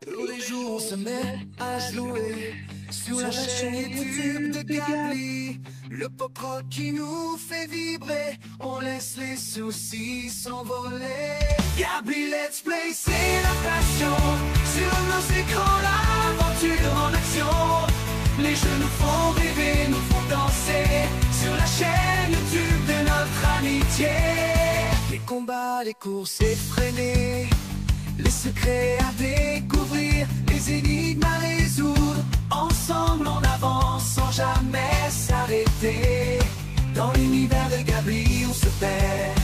Tous les jours on se met à jouer sur la chaîne YouTube de Gabli. Le pop rock qui nous fait vibrer, on laisse les soucis s'envoler. Gabli Let's Play, c'est la passion. Sur nos écrans, l'aventure en action. Les jeux nous font rêver, nous font danser. Sur la chaîne YouTube de notre amitié. Les combats, les courses effrénées, les secrets à découvrir, les énigmes à résoudre. Ensemble on avance sans jamais s'arrêter. Dans l'univers de Gabli on se perd.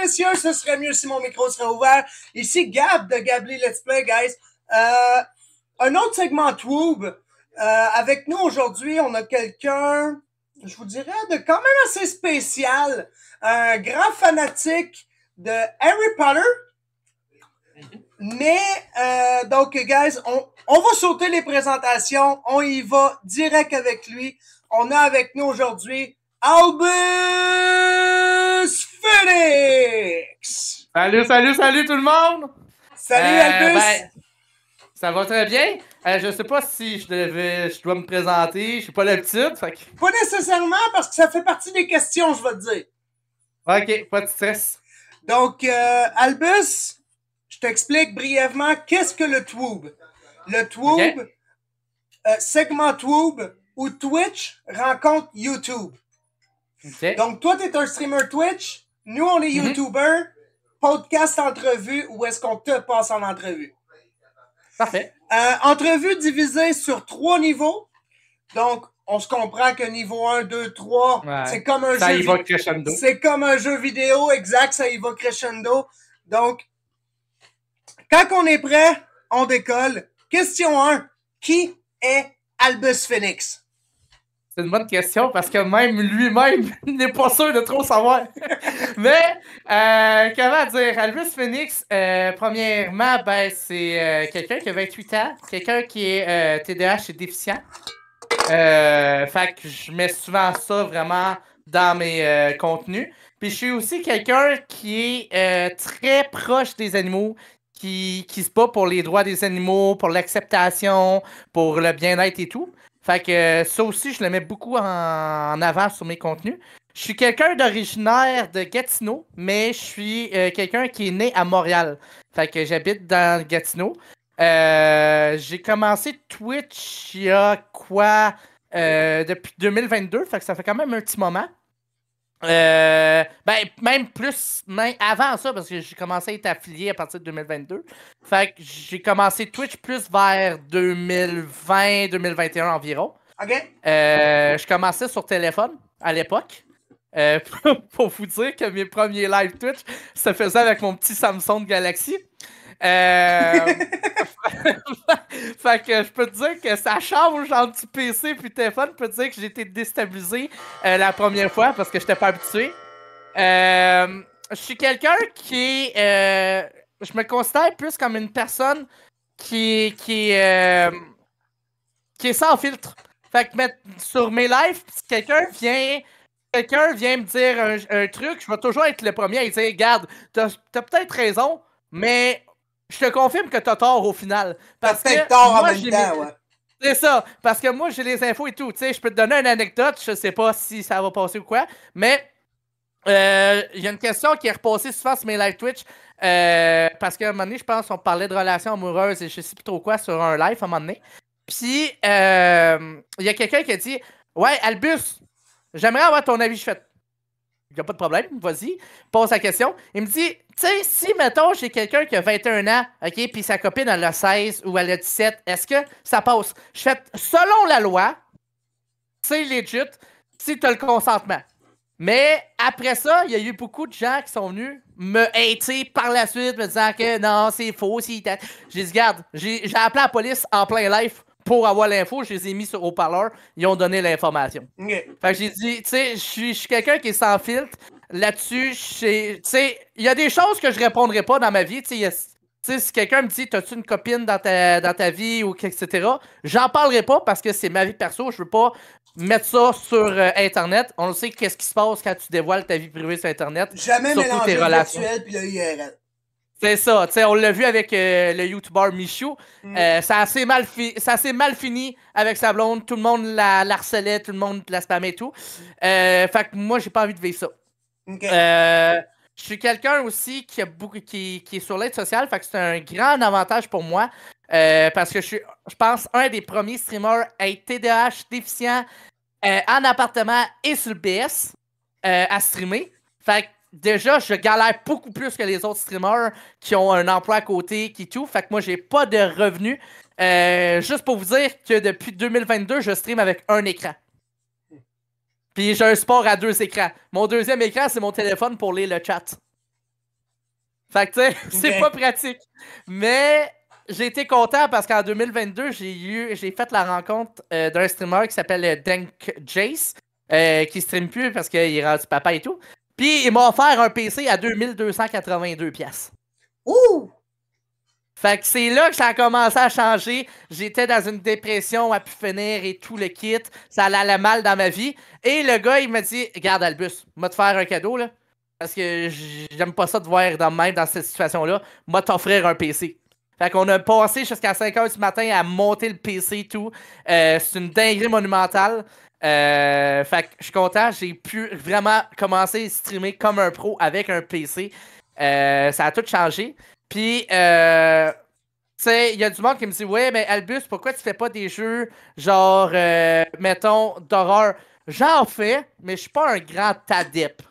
Messieurs, ce serait mieux si mon micro serait ouvert. Ici Gab de Gabli Let's Play, guys. Un autre segment Twoob. Avec nous aujourd'hui, on a quelqu'un, je vous dirais, de quand même assez spécial. Un grand fanatique de Harry Potter. Mais, donc, guys, on va sauter les présentations. On y va direct avec lui. On a avec nous aujourd'hui Albus Phoenix! Salut tout le monde! Salut Albus! Ça va très bien. Je sais pas si je dois me présenter, je suis pas l'habitude. Fait que... Pas nécessairement, parce que ça fait partie des questions, je vais te dire. Ok, pas de stress. Donc, Albus, je t'explique brièvement qu'est-ce que le Twoob. Le Twoob, segment Twoob, où Twitch rencontre YouTube. Okay. Donc, toi, t'es un streamer Twitch. Nous, on est YouTuber. Podcast entrevue, où est-ce qu'on te passe en entrevue? Parfait. Entrevue divisée sur 3 niveaux. Donc, on se comprend que niveau 1, 2, 3, ouais. C'est comme un ça jeu. Y va crescendo. C'est comme un jeu vidéo, exact, ça y va crescendo. Donc, quand on est prêt, on décolle. Question 1. Qui est Albus Phoenix? C'est une bonne question parce que même lui-même n'est pas sûr de trop savoir. Mais, comment dire, Albus Phoenix, premièrement, ben, c'est quelqu'un qui a 28 ans, quelqu'un qui est TDAH et déficient. Fait que je mets souvent ça vraiment dans mes contenus. Puis je suis aussi quelqu'un qui est très proche des animaux, qui se bat pour les droits des animaux, pour l'acceptation, pour le bien-être et tout. Fait que ça aussi, je le mets beaucoup en avant sur mes contenus. Je suis quelqu'un d'originaire de Gatineau, mais je suis quelqu'un qui est né à Montréal. Fait que j'habite dans Gatineau. J'ai commencé Twitch il y a quoi? Depuis 2022, fait que ça fait quand même un petit moment. Ben, même plus, même avant ça, parce que j'ai commencé à être affilié à partir de 2022. Fait que j'ai commencé Twitch plus vers 2020-2021 environ. OK. Je commençais sur téléphone à l'époque. Pour vous dire que mes premiers live Twitch se faisaient avec mon petit Samsung Galaxy. Fait que je peux te dire que ça change entre PC puis téléphone. Je peux te dire que j'ai été déstabilisé la première fois parce que je n'étais pas habitué. Je suis quelqu'un qui est... je me considère plus comme une personne qui est sans filtre. Fait que sur mes lives, si quelqu'un vient me dire un truc, je vais toujours être le premier à dire « Regarde, t'as peut-être raison, mais... » Je te confirme que t'as tort au final. Parce t'as que tort moi, en même temps, ouais. C'est ça. Parce que moi, j'ai les infos et tout. Tu sais, je peux te donner une anecdote. Je sais pas si ça va passer ou quoi. Mais il y a une question qui est repassée souvent sur mes live Twitch. Parce qu'à un moment donné, je pense qu'on parlait de relations amoureuses et je sais plus trop quoi sur un live à un moment donné. Puis, il y a quelqu'un qui a dit « Ouais, Albus, j'aimerais avoir ton avis. » Je fais « Il n'y a pas de problème, vas-y. » Pose la question. Il me dit « Tu sais, si, mettons, j'ai quelqu'un qui a 21 ans, OK, puis sa copine, elle a 16 ou elle a 17, est-ce que ça passe? » Je fais « Selon la loi, c'est legit si tu as le consentement. » Mais après ça, il y a eu beaucoup de gens qui sont venus me hater par la suite, me disant que non, c'est faux. J'ai dit, regarde, j'ai appelé la police en plein live pour avoir l'info, je les ai mis sur haut-parleur, ils ont donné l'information. Okay. Fait que j'ai dit, tu sais, je suis quelqu'un qui est sans filtre. là-dessus, tu sais, il y a des choses que je répondrai pas dans ma vie. Tu sais, si quelqu'un me dit, t'as-tu une copine dans ta vie ou etc., j'en parlerai pas parce que c'est ma vie perso. Je veux pas mettre ça sur Internet. On le sait qu'est-ce qui se passe quand tu dévoiles ta vie privée sur Internet. Jamais surtout mélanger tes le relations. virtuel puis le IRL. C'est ça, tu sais, on l'a vu avec le YouTuber Michou. Ça a assez mal fini avec sa blonde. Tout le monde la harcelait, tout le monde la spammait et tout. Fait que moi, j'ai pas envie de vivre ça. Okay. Je suis quelqu'un aussi qui est sur l'aide sociale, fait que c'est un grand avantage pour moi. Parce que je pense, un des premiers streamers à être TDAH déficient en appartement et sur le BS à streamer. Fait que déjà, je galère beaucoup plus que les autres streamers qui ont un emploi à côté, qui tout. Fait que moi, j'ai pas de revenus. Juste pour vous dire que depuis 2022, je stream avec un écran. Puis j'ai un support à 2 écrans. Mon deuxième écran, c'est mon téléphone pour lire le chat. Fait que tu sais, c'est pas pratique. Mais j'ai été content parce qu'en 2022, j'ai fait la rencontre d'un streamer qui s'appelle Dank Jace, qui stream plus parce qu'il est rendu papa et tout. Puis il m'a offert un PC à 2282$. Ouh! Fait que c'est là que ça a commencé à changer. J'étais dans une dépression à pu finir et tout le kit. Ça allait mal dans ma vie. Et le gars, il m'a dit, regarde Albus, moi te faire un cadeau là. Parce que j'aime pas ça de voir dans cette situation-là. Moi t'offrir un PC. Fait qu'on a passé jusqu'à 5h du matin à monter le PC et tout. C'est une dinguerie monumentale. Fait que je suis content. J'ai pu vraiment commencer à streamer comme un pro avec un PC. Ça a tout changé. Puis, tu sais, il y a du monde qui me dit, ouais, mais Albus, pourquoi tu fais pas des jeux genre, mettons, d'horreur? J'en fais, mais je suis pas un grand adepte.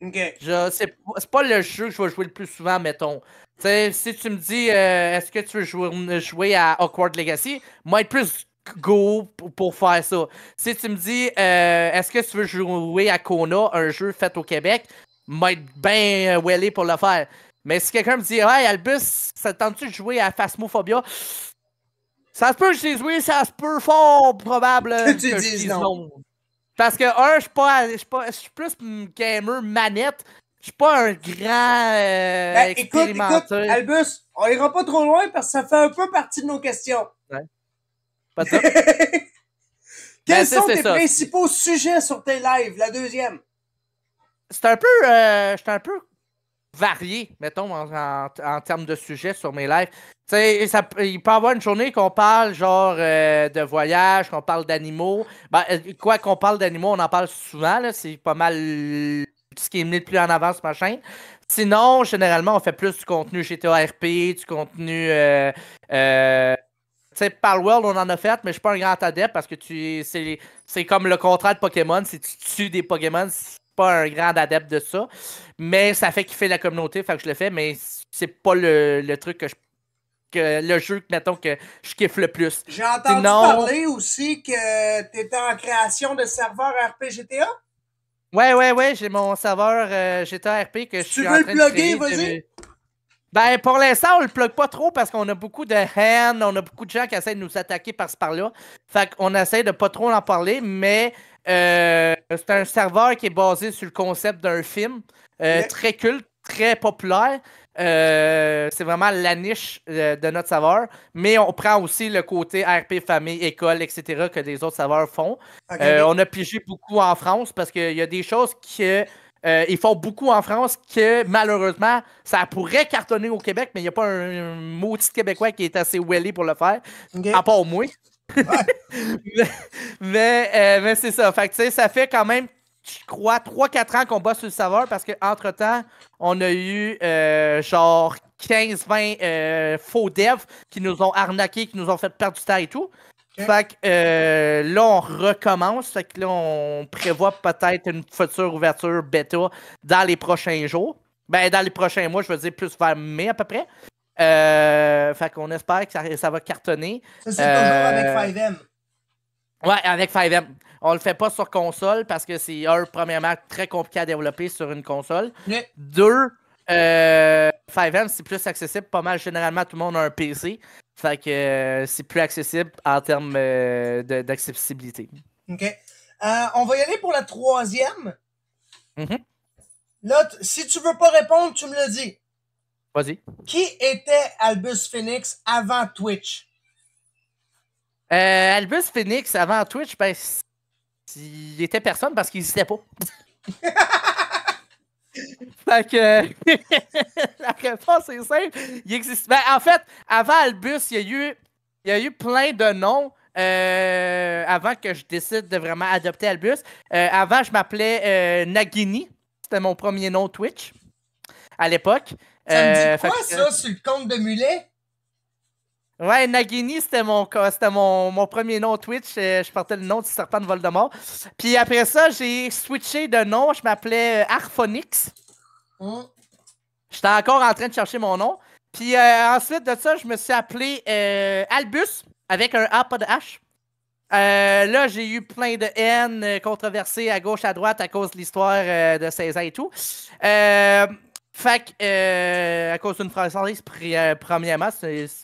Okay. C'est pas le jeu que je vais jouer le plus souvent, mettons. Tu sais, si tu me dis, est-ce que tu veux jouer à Hogwarts Legacy, moi, être plus go pour faire ça. Si tu me dis, est-ce que tu veux jouer à Kona, un jeu fait au Québec, moi, être bien wellé pour le faire. Mais si quelqu'un me dit, hey Albus, ça te tente-tu de jouer à Phasmophobia? Ça se peut que je l'ai joué, ça se peut fort probable que tu je dises dise non. Parce que, je suis plus gamer manette. Je suis pas un grand Écoute, Albus, on ira pas trop loin parce que ça fait un peu partie de nos questions. Ouais. Pas ça. Quels sont tes principaux sujets sur tes lives, la deuxième? C'est un peu varié, mettons, en termes de sujets sur mes lives. Tu sais, il peut y avoir une journée qu'on parle genre de voyage, qu'on parle d'animaux. Ben, quoi qu'on parle d'animaux, on en parle souvent, là. C'est pas mal ce qui est mis le plus en avant sur ma chaîne. Sinon, généralement, on fait plus du contenu GTA RP, du contenu... tu sais, Palworld, on en a fait, mais je suis pas un grand adepte parce que c'est comme le contraire de Pokémon. Si tu tues des Pokémon, c'est pas un grand adepte de ça. Mais ça fait kiffer la communauté, fait que je le fais, mais c'est pas le truc le jeu, mettons, que je kiffe le plus. J'ai entendu parler aussi que tu étais en création de serveur RP GTA. Ouais, j'ai mon serveur GTA RP que je suis en train de créer. Tu veux le plugger, vas-y? Ben, pour l'instant, on le plug pas trop parce qu'on a beaucoup de hands, on a beaucoup de gens qui essaient de nous attaquer par-ci par-là. Fait qu'on essaie de pas trop en parler, mais c'est un serveur qui est basé sur le concept d'un film très culte, très populaire. C'est vraiment la niche de notre serveur, mais on prend aussi le côté RP, famille, école, etc. que des autres serveurs font. On a pigé beaucoup en France parce qu'il y a des choses ils font beaucoup en France que malheureusement, ça pourrait cartonner au Québec, mais il n'y a pas un maudit Québécois qui est assez wellé pour le faire, à part moi. Ouais. mais c'est ça. Fait que, tu sais, ça fait quand même, je crois, 3-4 ans qu'on bosse sur le serveur parce qu'entre-temps, on a eu genre 15-20 faux devs qui nous ont arnaqués, qui nous ont fait perdre du temps et tout. Okay. Fait que là, on recommence. Fait que là, on prévoit peut-être une future ouverture bêta dans les prochains jours. Ben, dans les prochains mois, je veux dire plus vers mai à peu près. Fait qu'on espère que ça va cartonner. Ça, c'est toujours avec 5M. Ouais, avec 5M. On le fait pas sur console parce que c'est, premièrement, très compliqué à développer sur une console. Yeah. 2, 5M, c'est plus accessible. Pas mal, généralement, tout le monde a un PC. Fait que c'est plus accessible en termes d'accessibilité. OK. On va y aller pour la troisième. Mm-hmm. Là, si tu veux pas répondre, tu me le dis. Vas-y. Qui était Albus Phoenix avant Twitch? Albus Phoenix, avant Twitch, ben, il était personne parce qu'il n'existait pas. Fait que la réponse est simple. Il existe. Ben, en fait, avant Albus, il y a eu plein de noms avant que je décide de vraiment adopter Albus. Avant, je m'appelais Nagini. C'était mon premier nom Twitch à l'époque. Ça me dit quoi, ça, sur le compte de Mulet? Ouais, Nagini, c'était mon premier nom Twitch. Je portais le nom du serpent de Voldemort. Puis après ça, j'ai switché de nom. Je m'appelais Arphonix. J'étais encore en train de chercher mon nom. Puis ensuite de ça, je me suis appelé Albus, avec un A, pas de H. Là, j'ai eu plein de haine controversées à gauche, à droite à cause de l'histoire de 16 ans et tout. Fait que, à cause d'une française, premièrement,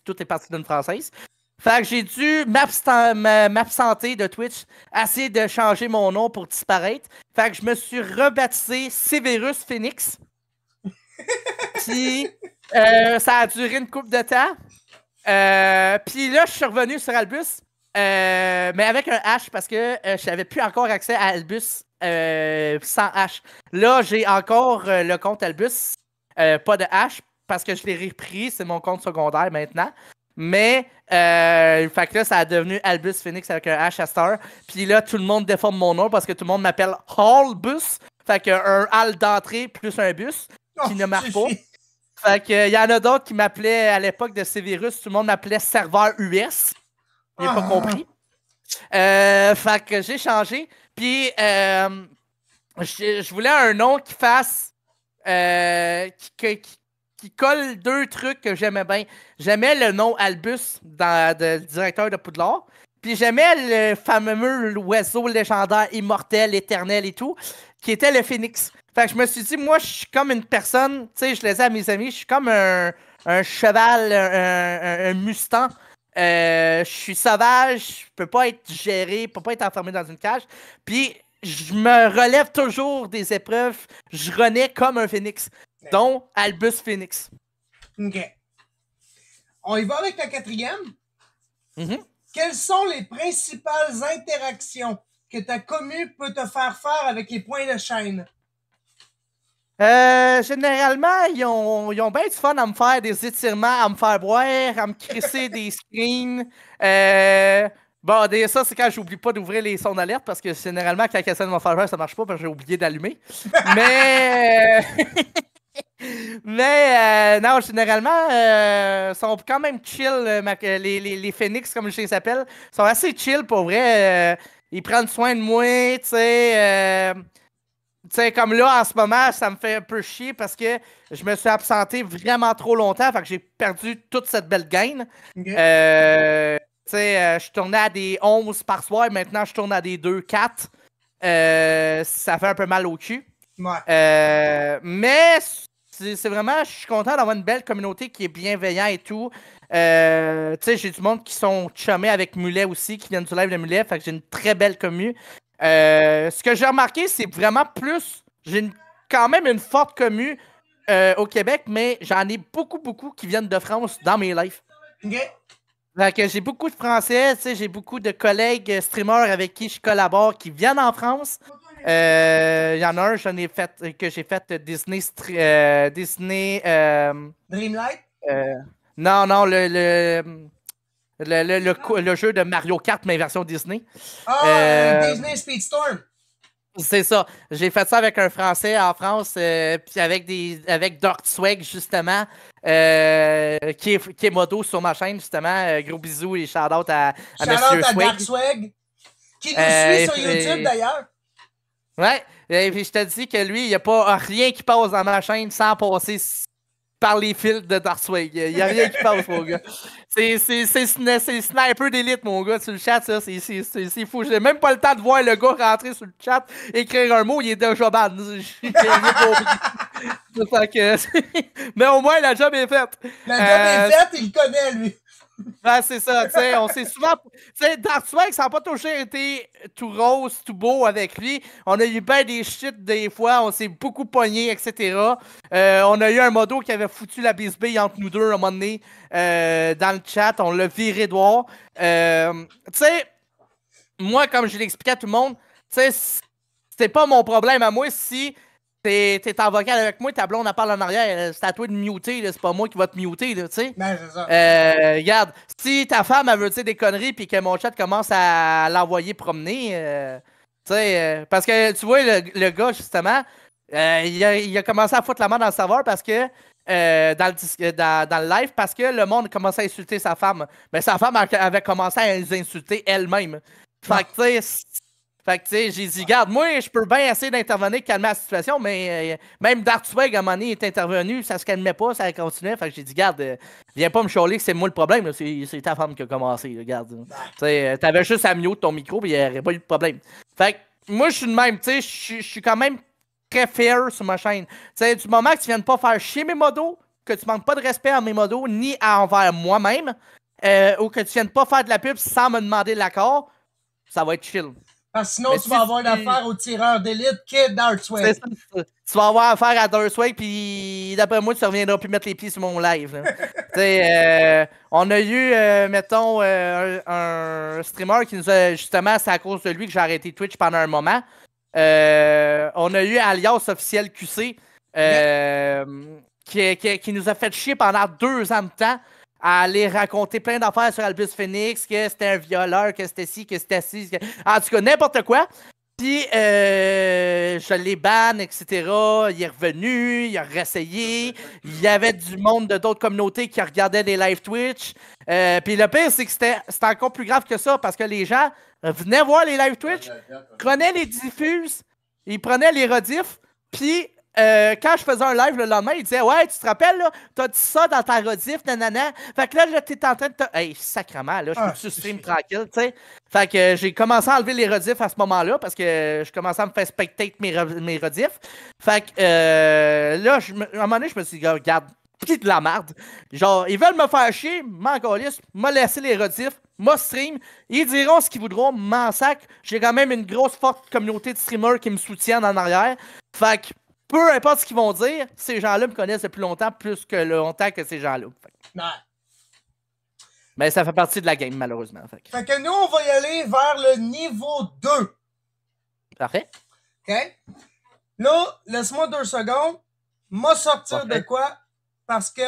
tout est parti d'une française. Fait que j'ai dû m'absenter de Twitch, essayer de changer mon nom pour disparaître. Fait que je me suis rebaptisé Severus Phoenix. Puis, ça a duré une couple de temps. Puis là, je suis revenu sur Albus, mais avec un H parce que je n'avais plus encore accès à Albus sans H. Là, j'ai encore le compte Albus, pas de H, parce que je l'ai repris. C'est mon compte secondaire maintenant. Mais, fait que là, ça a devenu Albus Phoenix avec un H à Star. Puis là, tout le monde déforme mon nom parce que tout le monde m'appelle Hallbus. Fait qu'un hall d'entrée plus un bus qui ne marche pas. Fait que y en a d'autres qui m'appelaient à l'époque de Severus, tout le monde m'appelait serveur US. J'ai pas compris. Fait que j'ai changé. Puis je voulais un nom qui fasse qui colle deux trucs que j'aimais bien. J'aimais le nom Albus de directeur de Poudlard. Puis j'aimais le fameux oiseau légendaire, immortel, éternel et tout, qui était le Phénix. Fait que je me suis dit, moi, je suis comme une personne, tu sais, je le dis à mes amis, je suis comme un cheval, un Mustang. Je suis sauvage, je peux pas être géré, je peux pas être enfermé dans une cage. Puis je me relève toujours des épreuves, je renais comme un phénix, dont Albus Phoenix. OK. On y va avec la quatrième. Mm-hmm. Quelles sont les principales interactions que ta commu peut te faire avec les points de chaîne? Généralement, ils ont bien du fun à me faire des étirements, à me faire boire, à me crisser des screens. Bon, ça, c'est quand j'oublie pas d'ouvrir les sons d'alerte parce que généralement, quand quelqu'un de me faire jouer, ça marche pas parce que j'ai oublié d'allumer. Mais non, généralement, sont quand même chill. Les Phoenix, comme je les appelle, sont assez chill pour vrai. Ils prennent soin de moi, tu sais. Tu sais, comme là, en ce moment, ça me fait un peu chier parce que je me suis absenté vraiment trop longtemps. Fait que j'ai perdu toute cette belle gain. Okay. Tu sais, je tournais à des 11 par soir. Maintenant, je tourne à des 2-4. Ça fait un peu mal au cul. Ouais. Mais c'est vraiment, je suis content d'avoir une belle communauté qui est bienveillante et tout. Tu sais, j'ai du monde qui sont chummés avec Mulet aussi, qui viennent du live de Mulet. Fait que j'ai une très belle commu. Ce que j'ai remarqué, c'est vraiment plus... J'ai quand même une forte commu au Québec, mais j'en ai beaucoup qui viennent de France dans mes lives. OK. Fait que j'ai beaucoup de Français, tu sais, j'ai beaucoup de collègues streamers avec qui je collabore qui viennent en France. Il y en a un que j'ai fait Disney... Dreamlight? Non, le jeu de Mario Kart, mais version Disney. Disney Speedstorm. C'est ça. J'ai fait ça avec un Français en France, puis avec Dark Swag, justement, qui est moto sur ma chaîne, justement. Gros bisous et shout-out à Monsieur Swag. Dark Swag, qui nous suit sur YouTube, d'ailleurs. Ouais, et puis je te dis que lui, il n'y a pas rien qui passe dans ma chaîne sans passer par les fils de Dark Swag. Il n'y a rien qui passe, mon gars. C'est sniper d'élite, mon gars, sur le chat, ça. C'est fou. J'ai même pas le temps de voir le gars rentrer sur le chat, écrire un mot, il est déjà ban. Mais au moins, la job est faite. La job est faite, il le connaît, lui. Ben, c'est ça, tu sais, on s'est souvent... Tu sais, Dark Swag, ça n'a pas toujours été tout rose, tout beau avec lui. On a eu bien des shit des fois, on s'est beaucoup pogné, etc. On a eu un modo qui avait foutu la bisbille entre nous deux à un moment donné dans le chat, on l'a viré dehors. Tu sais, moi, comme je l'expliquais à tout le monde, tu sais, c'était pas mon problème à moi si... T'es en vocal avec moi, ta blonde, elle parle en arrière. C'est à toi de muter, c'est pas moi qui va te muter, tu sais. Ben, c'est ça. Regarde, si ta femme, elle veut dire des conneries puis que mon chat commence à l'envoyer promener, tu sais, parce que tu vois, le gars, justement, il a commencé à foutre la main dans le serveur parce que, dans le live, parce que le monde commençait à insulter sa femme. Mais sa femme avait commencé à les insulter elle-même. Fait que, tu sais, j'ai dit, regarde, moi, je peux bien essayer d'intervenir, calmer la situation, mais même Dark Swag, à un moment donné, est intervenu, ça se calmait pas, ça continuait. Fait que j'ai dit, regarde, viens pas me chialer que c'est moi le problème, là, c'est ta femme qui a commencé, regarde. T'avais juste à mute ton micro, puis il n'y aurait pas eu de problème. Fait que moi, je suis de même, tu sais, je suis quand même très fair sur ma chaîne. Tu sais, du moment que tu viennes pas faire chier mes modos, que tu manques pas de respect à mes modos, ni envers moi-même, ou que tu viennes pas faire de la pub sans me demander l'accord, ça va être chill. Parce que sinon, tu vas avoir l'affaire au tireur d'élite Kid Dark Swag. Tu vas avoir affaire à Dark Swag, puis d'après moi, tu reviendras plus mettre les pieds sur mon live. On a eu, mettons, un streamer qui nous a, justement, c'est à cause de lui que j'ai arrêté Twitch pendant un moment. On a eu Alias Officiel QC, qui nous a fait chier pendant 2 ans de temps à aller raconter plein d'affaires sur Albus Phoenix, que c'était un violeur, que c'était ci, que c'était ci. En tout cas, n'importe quoi. Puis, je l'ai ban, etc. Il est revenu, il a réessayé. Il y avait du monde de d'autres communautés qui regardaient des live Twitch. Puis le pire, c'est que c'était encore plus grave que ça, parce que les gens venaient voir les live Twitch, prenaient les diffuses, ils prenaient les rediffs, puis... quand je faisais un live le lendemain, il disait, ouais, tu te rappelles, là, t'as dit ça dans ta rediff, nanana. Fait que là, t'es en train de te. Hey, sacrément, là, je peux stream tranquille, tu sais. Fait que j'ai commencé à enlever les rediffs à ce moment-là parce que je commençais à me faire spectate mes rediffs. Fait que là, à un moment donné, je me suis dit, regarde, pis de la merde. Genre, ils veulent me faire chier, m'en calisse, m'a laissé les rediffs, m'a stream. Ils diront ce qu'ils voudront, m'en sac. J'ai quand même une grosse forte communauté de streamers qui me soutiennent en arrière. Fait que peu importe ce qu'ils vont dire, ces gens-là me connaissent depuis longtemps, plus que longtemps que ces gens-là. Ouais. Mais ça fait partie de la game, malheureusement. Fait que nous, on va y aller vers le niveau 2. Parfait. OK? Là, laisse-moi 2 secondes. M'a sortir de quoi? Parce que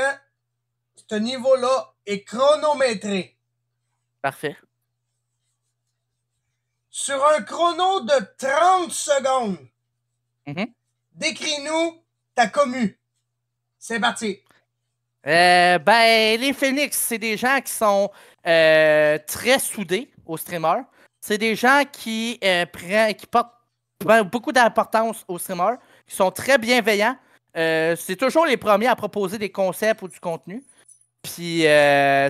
ce niveau-là est chronométré. Parfait. Sur un chrono de 30 secondes, décris-nous ta commu. C'est parti. Ben, les Phoenix, c'est des gens qui sont très soudés aux streamers. C'est des gens qui portent beaucoup d'importance aux streamers, qui sont très bienveillants. C'est toujours les premiers à proposer des concepts ou du contenu. Puis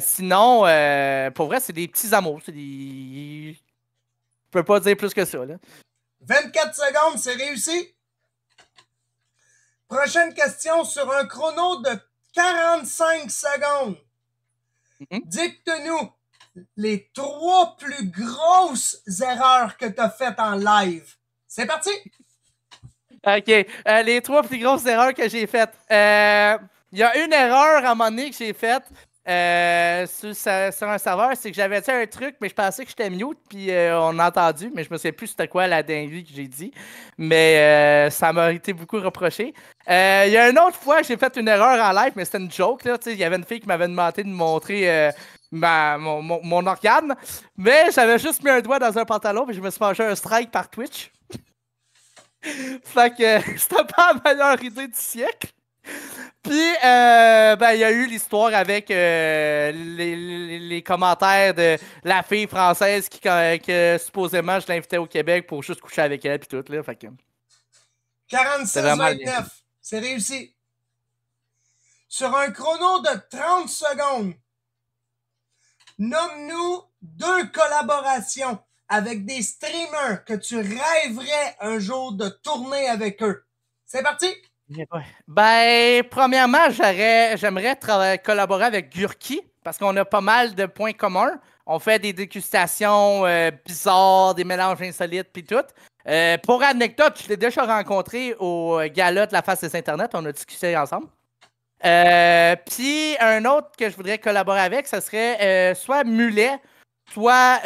sinon, pour vrai, c'est des petits amours. Je peux pas dire plus que ça, là. 24 secondes, c'est réussi. Prochaine question sur un chrono de 45 secondes. Dicte-nous les 3 plus grosses erreurs que tu as faites en live. C'est parti! OK. Les 3 plus grosses erreurs que j'ai faites. Il y a une erreur à un moment donné que j'ai faite sur un serveur, c'est que j'avais dit un truc, mais je pensais que j'étais mute, puis on a entendu, mais je me souviens plus c'était quoi la dinguerie que j'ai dit. Mais ça m'a été beaucoup reproché. Il y a une autre fois que j'ai fait une erreur en live, mais c'était une joke, là. Il y avait une fille qui m'avait demandé de me montrer mon organe, mais j'avais juste mis un doigt dans un pantalon, et je me suis mangé un strike par Twitch. Fait que c'était pas la meilleure idée du siècle. Puis, il y a eu l'histoire avec les commentaires de la fille française que supposément je l'invitais au Québec pour juste coucher avec elle, puis tout, là. Fait que... 46-29, c'est réussi. Sur un chrono de 30 secondes, nomme-nous 2 collaborations avec des streamers que tu rêverais un jour de tourner avec eux. C'est parti! Ben, premièrement, j'aimerais collaborer avec Gurki. parce qu'on a pas mal de points communs. On fait des dégustations bizarres, des mélanges insolites, puis tout. Pour anecdote, je l'ai déjà rencontré au gala de la face des Internet. On a discuté ensemble. Puis un autre que je voudrais collaborer avec, ça serait soit Mulet, soit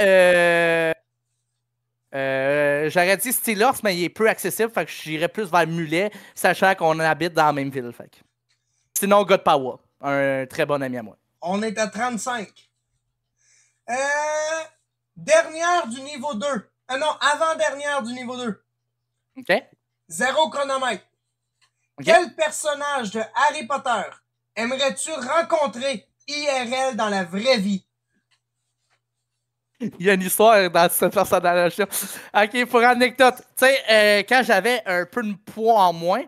j'aurais dit Steelers, mais il est peu accessible, fait que j'irais plus vers Mulet, sachant qu'on habite dans la même ville. Fait que. Sinon, God Power, un très bon ami à moi. On est à 35. Dernière du niveau 2. Ah non, avant-dernière du niveau 2. OK. 0 chronomètre. Okay. Quel personnage de Harry Potter aimerais-tu rencontrer IRL dans la vraie vie? Il y a une histoire dans ce personnage-là. OK, pour anecdote, tu sais, quand j'avais un peu de poids en moins,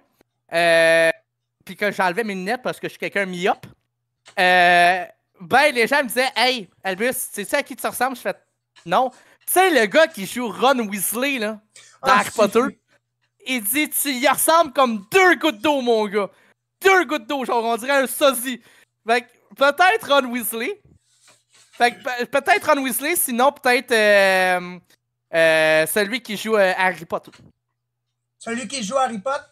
puis que j'enlevais mes lunettes parce que je suis quelqu'un myope, ben, les gens me disaient « Hey, Albus, c'est ça à qui tu ressembles? » Je fais « Non. » Tu sais, le gars qui joue Ron Weasley, là, dans Harry Potter, il dit « Tu y ressembles comme 2 gouttes d'eau, mon gars. 2 gouttes d'eau, genre, on dirait un sosie. » Fait que peut-être Ron Weasley. Fait que peut-être Ron Weasley, sinon peut-être celui qui joue Harry Potter. Celui qui joue Harry Potter?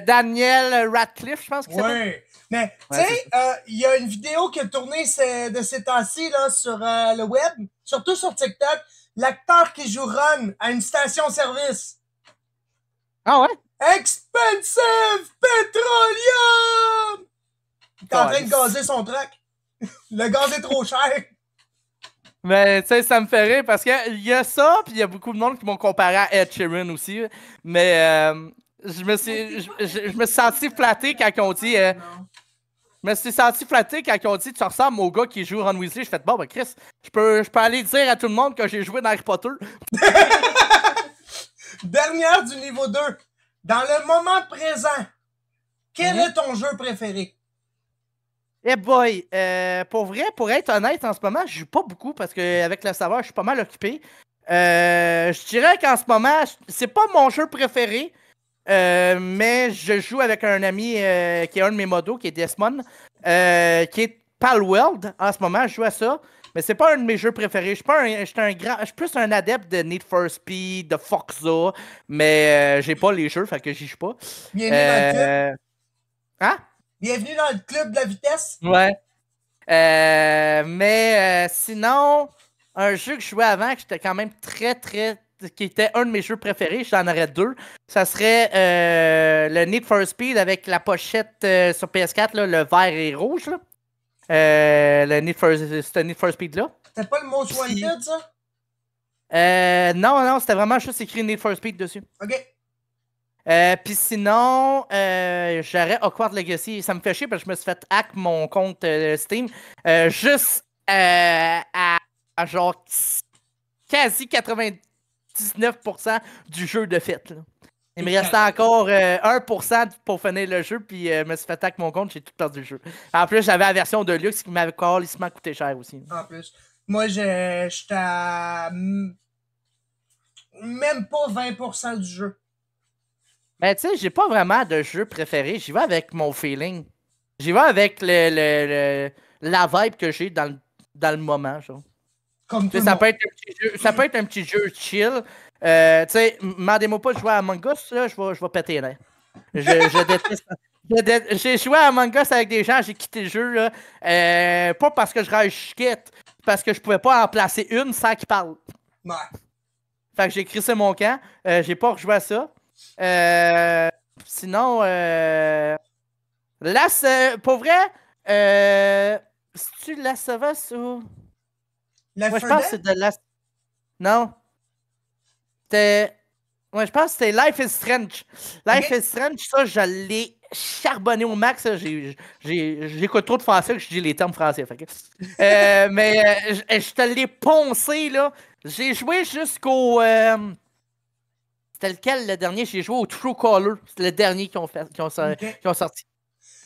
Daniel Radcliffe, je pense que c'est. Oui. Mais, tu sais, il y a une vidéo qui a tourné de ces temps-ci là, sur le web, surtout sur TikTok. L'acteur qui joue Ron à une station-service. Ah ouais? Expensive Petroleum! Il est en train de gazer son truck. Le gaz est trop cher. Mais, tu sais, ça me fait rire parce qu'il y a ça, puis il y a beaucoup de monde qui m'ont comparé à Ed Sheeran aussi. Mais, je me suis senti flatté quand on dit... je me suis senti flatté quand on dit tu ressembles au gars qui joue Ron Weasley. Je fais bon, ben Chris, je peux aller dire à tout le monde que j'ai joué dans Harry Potter. Dernière du niveau 2. Dans le moment présent, quel est ton jeu préféré? Eh boy, pour vrai, pour être honnête, en ce moment, je joue pas beaucoup parce qu'avec le savoir, je suis pas mal occupé. Je dirais qu'en ce moment, c'est pas mon jeu préféré. Mais je joue avec un ami qui est un de mes modos, qui est Desmond, qui est Palworld. En ce moment, je joue à ça. Mais c'est pas un de mes jeux préférés. Je suis plus un adepte de Need for Speed, de Forza, mais j'ai pas les jeux, fait que j'y joue pas. Bienvenue dans le club. Hein? Bienvenue dans le club de la vitesse. Ouais. Mais sinon, un jeu que je jouais avant, que j'étais quand même qui était un de mes jeux préférés, j'en aurais 2. Ça serait le Need for Speed avec la pochette sur PS4, là, le vert et rouge. Là. Le Need for Speed-là. C'était pas le Most Wanted, ça? Non, c'était vraiment juste écrit Need for Speed dessus. OK. Puis sinon, j'aurais Hogwarts Legacy. Ça me fait chier parce que je me suis fait hack mon compte Steam juste à genre quasi 99% du jeu de fait. Là. Il me restait encore 1% pour finir le jeu, puis je me suis fait hack mon compte, j'ai tout perdu le jeu. En plus, j'avais la version de luxe qui m'avait carrément coûté cher aussi. En plus. Moi, j'étais à même pas 20% du jeu. Ben, tu sais, j'ai pas vraiment de jeu préféré. J'y vais avec mon feeling. J'y vais avec la vibe que j'ai dans le moment, genre. Comme tout ça peut être un petit jeu chill. Tu sais, demandez-moi pas de jouer à Among Us, là, je vais péter les nerfs. Je déteste. J'ai joué à Among Us avec des gens, j'ai quitté le jeu, là. Pas parce que je rage quitte, parce que je pouvais pas en placer une sans qu'ils parlent. Ouais. Fait que j'ai crissé mon camp. J'ai pas rejoué à ça. Sinon, pour vrai, c'est-tu Last of Us ou. Moi, je pense que c'est de Last. Non. C'était. Ouais, je pense que c'était Life is Strange. Life is Strange, ça, je l'ai charbonné au max. J'écoute trop de français que je dis les termes français. Fait que... mais je te l'ai poncé, là. J'ai joué jusqu'au. C'était lequel le dernier? J'ai joué au True Caller. C'était le dernier qui ont sorti.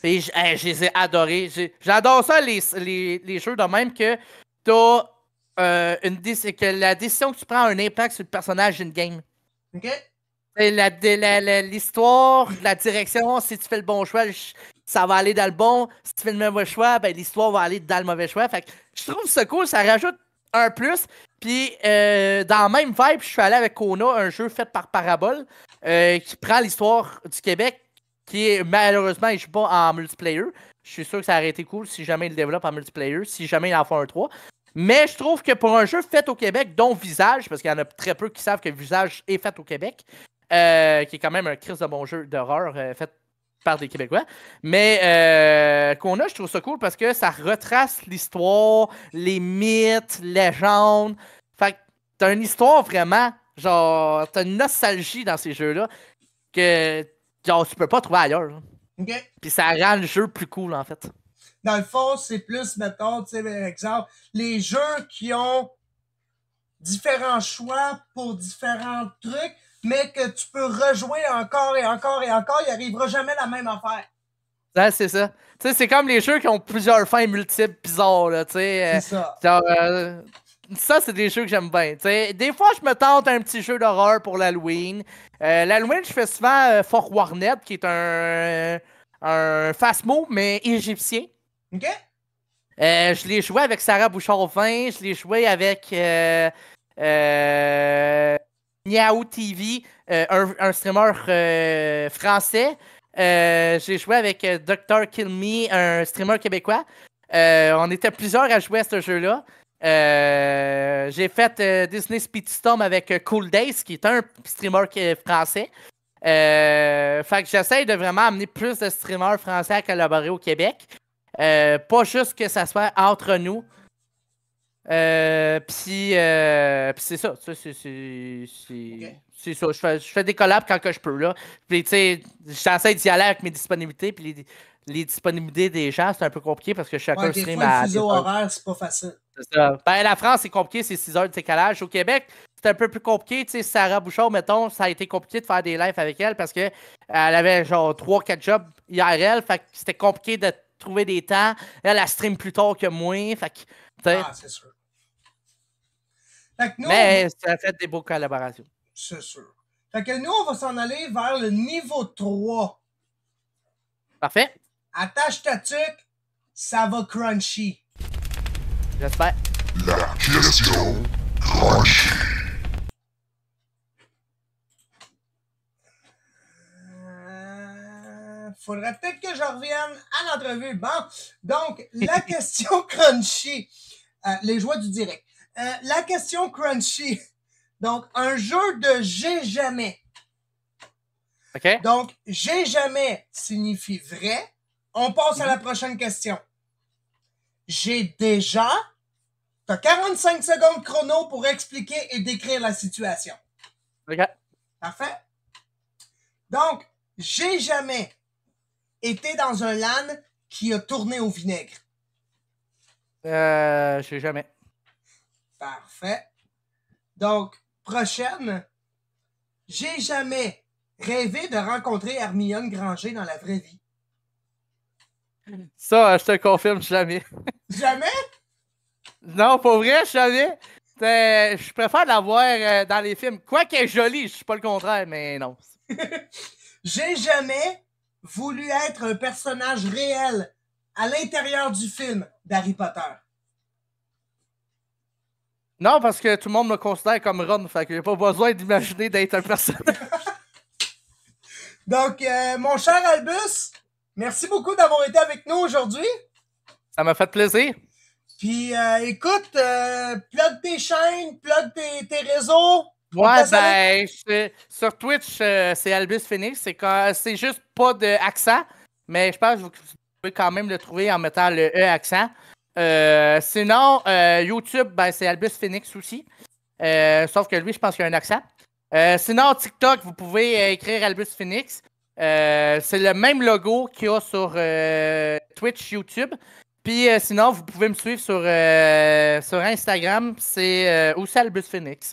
Et je les ai adorés. J'adore ça, les jeux de même que t'as que la décision que tu prends a un impact sur le personnage in-game. OK. L'histoire, la direction, si tu fais le bon choix, ça va aller dans le bon. Si tu fais le mauvais choix, ben l'histoire va aller dans le mauvais choix. Fait que je trouve ça cool, ça rajoute un plus. Puis dans la même vibe, je suis allé avec Kona, un jeu fait par Parabole, qui prend l'histoire du Québec, qui est malheureusement, il joue pas en multiplayer. Je suis sûr que ça aurait été cool si jamais il le développe en multiplayer, si jamais il en fait un 3. Mais je trouve que pour un jeu fait au Québec, dont Visage, parce qu'il y en a très peu qui savent que Visage est fait au Québec, qui est quand même un Christ de bon jeu d'horreur fait par des Québécois. Mais Kona, je trouve ça cool parce que ça retrace l'histoire, les mythes, légendes. Fait que t'as une histoire vraiment, genre, t'as une nostalgie dans ces jeux-là que genre, tu peux pas trouver ailleurs. Là. OK. Puis ça rend le jeu plus cool, en fait. Dans le fond, c'est plus, mettons, tu sais, par exemple, les jeux qui ont différents choix pour différents trucs, mais que tu peux rejouer encore et encore et encore, il n'arrivera jamais la même affaire. Ouais, c'est ça. Tu sais, c'est comme les jeux qui ont plusieurs fins multiples bizarres, là, tu sais. C'est ça. Genre, ça, c'est des jeux que j'aime bien. T'sais. Des fois, je me tente un petit jeu d'horreur pour l'Halloween. L'Halloween, je fais souvent Fort Warnet, qui est un fast-mo, mais égyptien. OK? Je l'ai joué avec Sarah Bouchard-Vin, je l'ai joué avec Niao TV, un streamer français. J'ai joué avec Dr. Kill Me, un streamer québécois. On était plusieurs à jouer à ce jeu-là. J'ai fait Disney Speedstorm avec Cool Days, qui est un streamer français. Fait que j'essaie de vraiment amener plus de streamers français à collaborer au Québec. Pas juste que ça soit entre nous. Puis c'est ça. C'est ça. Je fais des collabs quand que je peux. Là. Puis tu sais, j'essaie d'y aller avec mes disponibilités. Puis les disponibilités des gens, c'est un peu compliqué parce que chacun stream à. Le fuseau horaire, c'est pas facile. C'est ça. Ben, la France, c'est compliqué, c'est 6 heures de décalage. Au Québec, c'est un peu plus compliqué. Tu sais, Sarah Bouchard, mettons, ça a été compliqué de faire des lives avec elle parce qu'elle avait genre 3-4 jobs IRL. Fait que c'était compliqué de trouver des temps. Elle stream plus tard que moi. Fait que, c'est sûr. Fait que nous, mais ça a fait des beaux collaborations. C'est sûr. Fait que nous, on va s'en aller vers le niveau 3. Parfait. Attache ta tuque, ça va crunchy. J'espère. La question crunchy. Faudrait peut-être que je revienne à l'entrevue. Bon, donc, la question crunchy. Les joies du direct. La question crunchy. Donc, un jeu de j'ai jamais. OK. Donc, j'ai jamais signifie vrai. On passe à la prochaine question. J'ai déjà. T'as 45 secondes chrono pour expliquer et décrire la situation. OK. Parfait? Donc, j'ai jamais été dans un LAN qui a tourné au vinaigre. Je sais jamais. Parfait. Donc, prochaine. J'ai jamais rêvé de rencontrer Hermione Granger dans la vraie vie. Ça, je te confirme, jamais. Jamais? Non, pour vrai, jamais. Je préfère la voir dans les films. Quoi qu'elle est jolie, je suis pas le contraire, mais non. J'ai jamais voulu être un personnage réel à l'intérieur du film d'Harry Potter. Non, parce que tout le monde me considère comme Ron, fait que j'ai pas besoin d'imaginer d'être un personnage. Donc, mon cher Albus, merci beaucoup d'avoir été avec nous aujourd'hui. Ça m'a fait plaisir. Puis, écoute, plug tes chaînes, plug tes réseaux. Ouais, ben, sur Twitch, c'est Albus Phoenix. C'est juste pas d'accent, mais je pense que vous pouvez quand même le trouver en mettant le E accent. Sinon, YouTube, ben, c'est Albus Phoenix aussi. Sauf que lui, je pense qu'il y a un accent. Sinon, TikTok, vous pouvez écrire Albus Phoenix. C'est le même logo qu'il y a sur Twitch, YouTube. Puis sinon, vous pouvez me suivre sur Instagram. C'est aussi Albus Phoenix.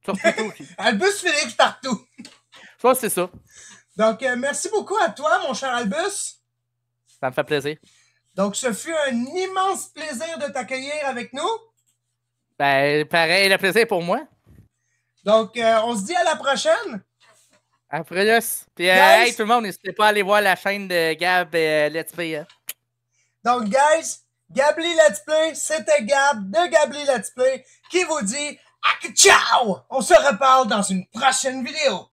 Sur Twitter aussi. Albus Phoenix partout. Ça, c'est ça. Donc, merci beaucoup à toi, mon cher Albus. Ça me fait plaisir. Donc, ce fut un immense plaisir de t'accueillir avec nous. Ben, pareil, le plaisir pour moi. Donc, on se dit à la prochaine. Après là, puis Guys. hey tout le monde, n'hésitez pas à aller voir la chaîne de Gab Let's Play. Hein. Donc, guys, Gabli Let's Play, c'était Gab de Gabli Let's Play qui vous dit ciao! On se reparle dans une prochaine vidéo.